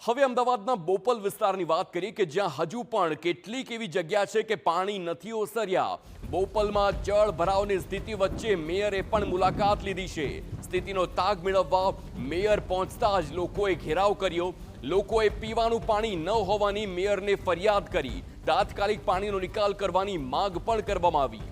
હવે અમદાવાદના બોપલ વિસ્તારની વાત કરીએ કે જ્યાં હજુ પણ કેટલીક એવી જગ્યા છે કે પાણી નથી ઓસર્યા। બોપલમાં જળ ભરાવની સ્થિતિ વચ્ચે મેયરે પણ મુલાકાત લીધી છે। સ્થિતિનો તાગ મેળવવા મેયર પહોંચતા જ લોકોએ ઘેરાવ કર્યો। લોકોએ પીવાનું પાણી ન હોવાની મેયરને ફરિયાદ કરી। તાત્કાલિક પાણીનો નિકાલ કરવાની માંગ પણ કરવામાં આવી।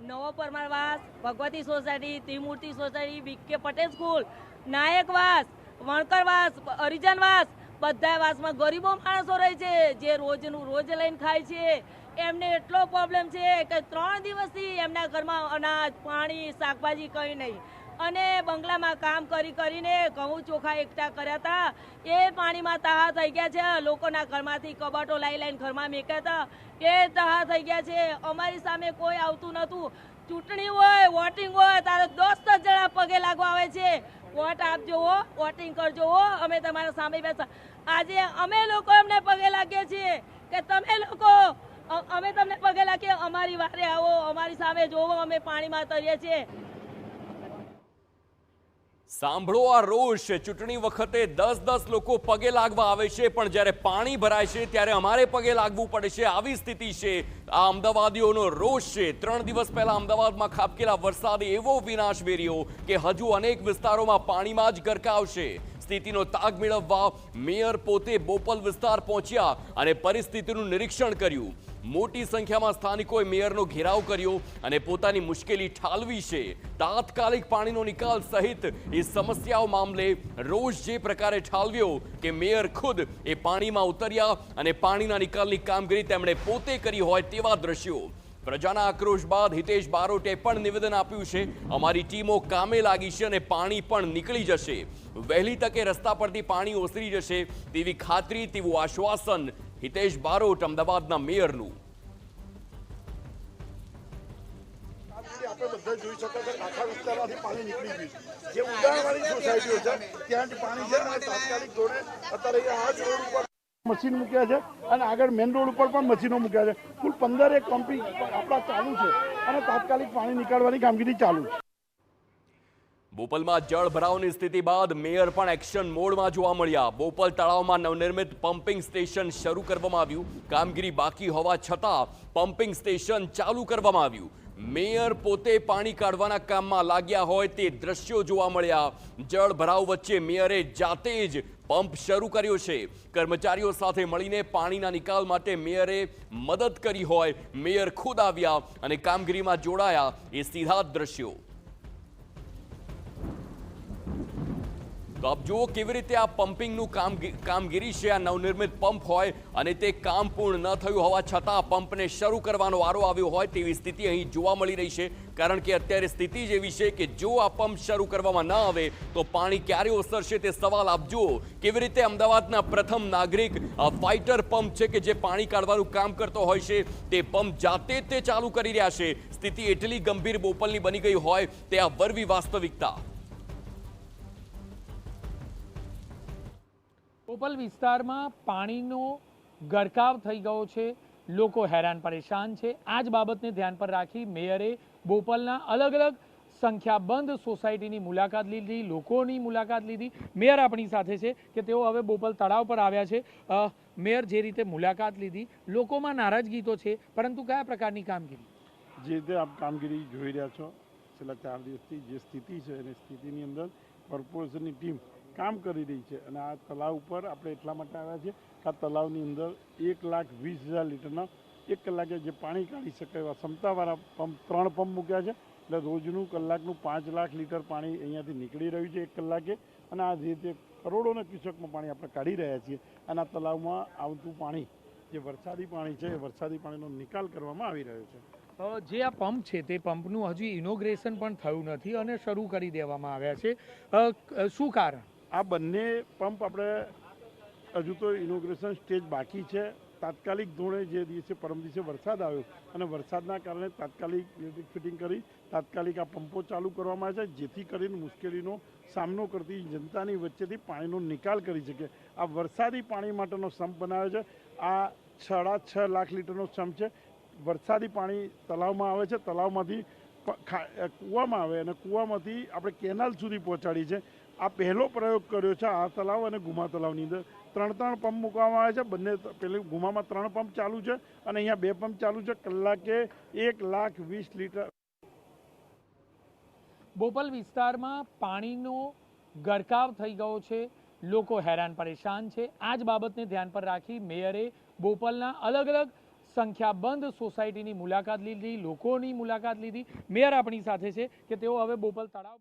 नवो परमारवास, भगवती सोसायटी, त्रिमूर्ति सोसायटी, बीके पटेल स्कूल, नायकवास, वणकरवास, हरिजनवास બધા વાસમાં ગરીબો માણસો રહે છે જે રોજનું રોજ લઈને ખાય છે। એમને એટલો પ્રોબ્લેમ છે કે 3 દિવસથી એમના ઘરમાં અનાજ પાણી શાકભાજી કંઈ નહીં અને બંગલામાં કામ કરીને ઘઉં ચોખા એકઠા કર્યા હતા। એ પાણીમાં તહાર થઈ ગયા છે। લોકોના ઘરમાંથી કબાટો લાઈને ઘરમાં મેક્યા હતા, એ તહાર થઈ ગયા છે। અમારી સામે કોઈ આવતું નહોતું। ચૂંટણી હોય વોટિંગ હોય તારે 10 જણા પગે લાગવા આવે છે। વોટ આપજો હો, વોટિંગ કરજો હો, અમે તમારા સામે બેસા। આજે અમે લોકો એમને પગે લાગીએ છીએ કે તમે લોકો અમે તમને પગે લાગીએ, અમારી વારે આવો, અમારી સામે જોવો, અમે પાણીમાં તરીએ છીએ। સાંભળો આ રોષ। ચૂંટણી વખતે 10 લોકો પગે લાગવા આવે છે, પણ જ્યારે પાણી ભરાય છે ત્યારે અમારે પગે લાગવું પડે છે। આવી સ્થિતિ છે। આ અમદાવાદીઓનો રોષ છે। 3 દિવસ પહેલા અમદાવાદમાં ખાબકેલા વરસાદે એવો વિનાશ વેર્યો કે હજુ અનેક વિસ્તારોમાં પાણીમાં જ ગરકાવ છે। સ્થિતિનો તાગ મેળવવા મેયર પોતે બોપલ વિસ્તાર પહોંચ્યા અને પરિસ્થિતિનું નિરીક્ષણ કર્યું। મોટી સંખ્યામાં સ્થાનિકોએ મેયરનો ઘેરાવ કર્યો અને પોતાની મુશ્કેલી ઠાલવી છે। તાત્કાલિક પાણીનો નિકાલ સહિત એ સમસ્યાઓ મામલે રોષ જે પ્રકારે ઠાલવ્યો કે મેયર ખુદ એ પાણીમાં ઉતર્યા અને પાણીના નિકાલની કામગીરી તેમણે પોતે કરી હોય તેવા દ્રશ્યો। પ્રજાના આક્રોશ બાદ હિતેશ બારોટે પણ નિવેદન આપ્યું છે, અમારી ટીમો કામે લાગી છે અને પાણી પણ નીકળી જશે। વહેલી તકે રસ્તા પરથી પાણી ઓસરી જશે તેવી ખાતરી, તેવું આશ્વાસન હિતેશ બારોટ અમદાવાદના મેયરનું। આપણે બધા જોઈ શકો છો આખા વિસ્તારમાંથી પાણી નીકળી ગયું જે ઉડાણવાળી સોસાયટીઓ છે ત્યાં પાણી છે અને તાત્કાલિક ધોરણે અત્યારે આ જ રોડ ઉપર મશીન મૂક્યા છે અને આગળ મેઇન રોડ ઉપર પણ મશીનો મૂક્યા છે। કુલ 15 પંપિંગ આપણા ચાલુ છે અને તાત્કાલિક પાણી નીકાળવાની કામગીરી ચાલુ છે। બોપલમાં જળ ભરાવની સ્થિતિ બાદ મેયર પણ એક્શન મોડમાં જોવા મળ્યા। બોપલ તળાવમાં નવનિર્મિત પમ્પિંગ સ્ટેશન શરૂ કરવામાં આવ્યું। કામગીરી બાકી હોવા છતાં પમ્પિંગ સ્ટેશન ચાલુ કરવામાં આવ્યું। મેયર પોતે પાણી કાઢવાના કામમાં લાગ્યા હોય તે દ્રશ્યો જોવા મળ્યા। જળ ભરાવ વચ્ચે મેયરે જાતે જ પંપ શરૂ કર્યો છે। કર્મચારીઓ સાથે મળીને પાણીના નિકાલ માટે મેયરે મદદ કરી હોય મેયર ખુદ આવ્યા અને કામગીરીમાં જોડાયા એ સીધા દ્રશ્યો। તો આપ જુઓ કેવી રીતે આ પમ્પિંગનું કામગીરી છે। આ નવનિર્મિત પંપ હોય અને તે કામ પૂર્ણ ન થયું હોવા છતાં પંપને શરૂ કરવાનો વારો આવ્યો હોય તેવી સ્થિતિ અહીં જોવા મળી રહી છે। કારણ કે અત્યારે સ્થિતિ જ એવી છે કે જો આ પંપ શરૂ કરવામાં ન આવે તો પાણી ક્યારે ઓસરશે તે સવાલ આપ જુઓ કેવી રીતે અમદાવાદના પ્રથમ નાગરિક ફાઇટર પંપ છે કે જે પાણી કાઢવાનું કામ કરતો હોય છે તે પંપ જાતે તે ચાલુ કરી રહ્યા છે। સ્થિતિ એટલી ગંભીર બોપલની બની ગઈ હોય તે આ વરવી વાસ્તવિકતા। બોપલ વિસ્તારમાં પાણીનો ગરકાવ થઈ ગયો છે। લોકો હેરાન પરેશાન છે। આ જ બાબતને ધ્યાન પર રાખી મેયરે બોપલના અલગ અલગ સંખ્યાબંધ સોસાયટીની મુલાકાત લીધી, લોકોની મુલાકાત લીધી। મેયર આપણી સાથે છે કે તેઓ હવે બોપલ તળાવ પર આવ્યા છે। મેયર જે રીતે મુલાકાત લીધી, લોકોમાં નારાજગી તો છે, પરંતુ કયા પ્રકારની કામગીરી? જે રીતે આપ કામગીરી જોઈ રહ્યા છો છેલ્લા 4 દિવસથી જે સ્થિતિ છે અને સ્થિતિની અંદર કોર્પોરેશનની ટીમ કામ કરી રહી છે અને આ તળાવ ઉપર આપણે એટલા માટે આવ્યા છીએ કે આ તળાવની અંદર 1,20,000 લીટરના 1 કલાકે જે પાણી કાઢી શકે એવા ક્ષમતાવાળા પંપ 3 પંપ મૂક્યા છે। એટલે રોજનું કલાકનું 5 લાખ લીટર પાણી અહીંયાથી નીકળી રહ્યું છે 1 કલાકે અને આ જે રીતે કરોડોના ક્યુસેકમાં પાણી આપણે કાઢી રહ્યા છીએ અને આ તળાવમાં આવતું પાણી જે વરસાદી પાણી છે એ વરસાદી પાણીનો નિકાલ કરવામાં આવી રહ્યો છે। જે આ પંપ છે તે પંપનું હજી ઇનોગ્રેશન પણ થયું નથી અને શરૂ કરી દેવામાં આવ્યા છે। શું કારણ? આ બંને પંપ આપણે હજુ તો ઇનોગ્રેશન સ્ટેજ બાકી છે। તાત્કાલિક ધોરણે જે દિવસે પરમ દિવસે વરસાદ આવ્યો અને વરસાદના કારણે તાત્કાલિક ઇલેક્ટ્રિક ફિટિંગ કરી તાત્કાલિક આ પંપો ચાલુ કરવામાં આવે છે જેથી કરીને મુશ્કેલીનો સામનો કરતી જનતાની વચ્ચેથી પાણીનો નિકાલ કરી શકે। આ વરસાદી પાણી માટેનો સંપ બનાવ્યો છે। આ 6.5 લાખ લીટરનો સંપ છે। વરસાદી પાણી તળાવમાં આવે છે, તળાવમાંથી કૂવામાં આવે અને કૂવામાંથી આપણે કેનાલ સુધી પહોંચાડી છે. આ પહેલો પ્રયોગ કર્યો છે આ તલાવ અને ગુમા તલાવની અંદર. 3 પંપ મૂકવામાં આવે છે. બંને પેલી ગુમામાં 3 પંપ ચાલુ છે અને અહીંયા 2 પંપ ચાલુ છે. કલાકે 1,20,000 લીટર. બોપલ વિસ્તારમાં પાણીનો ગરકાવ થઈ ગયો છે. લોકો હેરાન પરેશાન છે. આ જ બાબતને ધ્યાન પર રાખી મેયરે બોપલના અલગ અલગ સંખ્યાબંધ સોસાયટીની મુલાકાત લીધી, લોકોની મુલાકાત લીધી. મેયર આપણી સાથે છે કે તેઓ હવે બોપલ તળાવ